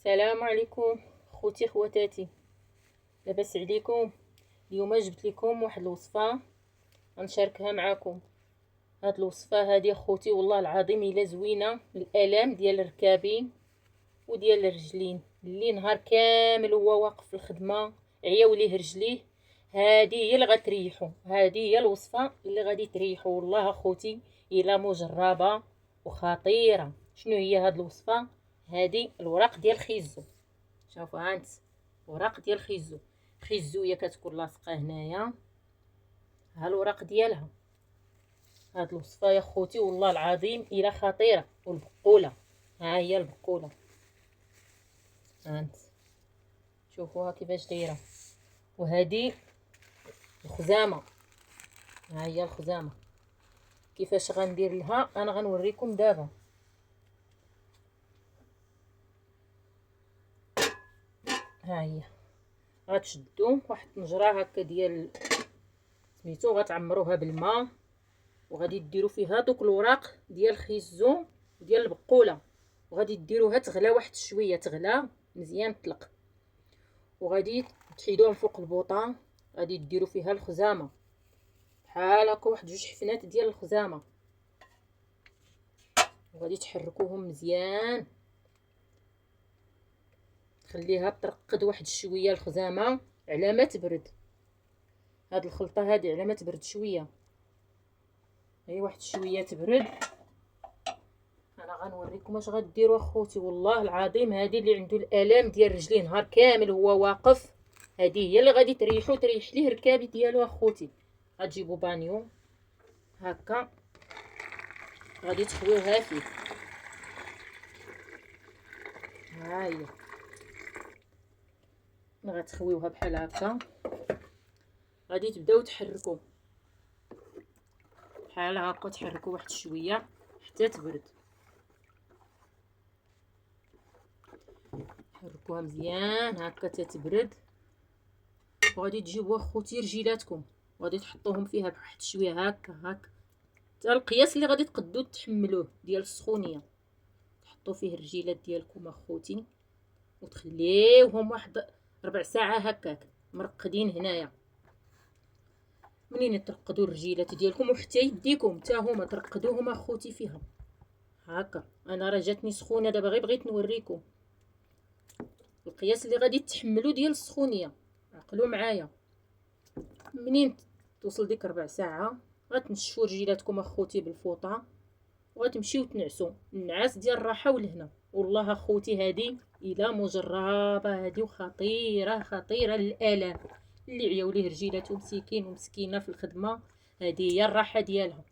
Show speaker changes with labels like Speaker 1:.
Speaker 1: السلام عليكم خوتي خواتاتي، لاباس عليكم؟ اليوم جبت لكم واحد الوصفه غنشاركها معكم. هاد الوصفه هادي خوتي والله العظيم الا زوينه. الالام ديال الركابين وديال الرجلين اللي نهار كامل هو واقف في الخدمه عياو ليه رجليه، هادي هي اللي غتريحو. هادي هي الوصفه اللي غادي تريحو والله خوتي الا مجربه وخطيره. شنو هي هاد الوصفه؟ هادي الوراق ديال الخيزو. شوفوا هانت وراق ديال الخيزو. خيزويه كتكون لاصقه هنايا، ها الوراق ديالها. هاد الوصفه يا خوتي والله العظيم الا خطيره. والبقوله، ها هي البقوله، هانت شوفوها كيفاش دايره. وهادي الخزامه، ها هي الخزامه. كيفاش غندير لها انا غنوريكم دابا. ها هي غتشدوا واحد الطنجره هكا ديال سميتو، غتعمروها بالماء وغادي ديروا فيها دوك الوراق ديال الخيزو وديال البقوله، وغادي ديروها تغلى واحد شويه، تغلى مزيان طلق، وغادي تحيدوها فوق البوطه. غادي ديروا فيها الخزامه بحال هكا، واحد جوج حفنات ديال الخزامه، وغادي تحركوهم مزيان. خليها ترقد واحد شويه الخزامه على ما تبرد. هاد الخلطه هادي على ما تبرد شويه، هي واحد شويه تبرد. انا غنوريكم اش غديروا اخوتي والله العظيم. هذه اللي عنده الالام ديال رجليه نهار كامل هو واقف، هذه هي اللي غادي تريحو، تريح ليه الركابي ديالو اخوتي. غتجيبوا بانيو هكا، غادي تخويوها فيه. ها هي غتخويوها بحال هكا، غادي تبداو تحركوا بحال هكا، تحركوا واحد شويه حتى تبرد. حركوها مزيان هكا حتى تبرد. وغادي تجيبوا اخوتي رجيلاتكم وغادي تحطوهم فيها بواحد شويه هكا هكا، حتى القياس اللي غادي تقدو تحملوه ديال السخونيه. تحطوا فيه الرجيلات ديالكم اخوتي وتخليوهم واحد ربع ساعه هكاك مرقدين هنايا. منين ترقدوا الرجيلات ديالكم وحتى يديكم حتى هما ترقدوهم اخوتي فيها هكا. انا راه جاتني سخونه دابا، غير بغيت نوريكم القياس اللي غادي تحملوا ديال السخونيه. عقلوا معايا، منين توصل ديك ربع ساعه غتنشفوا رجيلاتكم اخوتي بالفوطه وغتمشيو تنعسوا النعاس ديال الراحه والهنا. والله اخوتي هذه الا مجربه هذه وخطيره خطيره للالام اللي عياو ليه رجيلاتهم مسكين ومسكينه في الخدمه. هذه هي الراحه ديالها.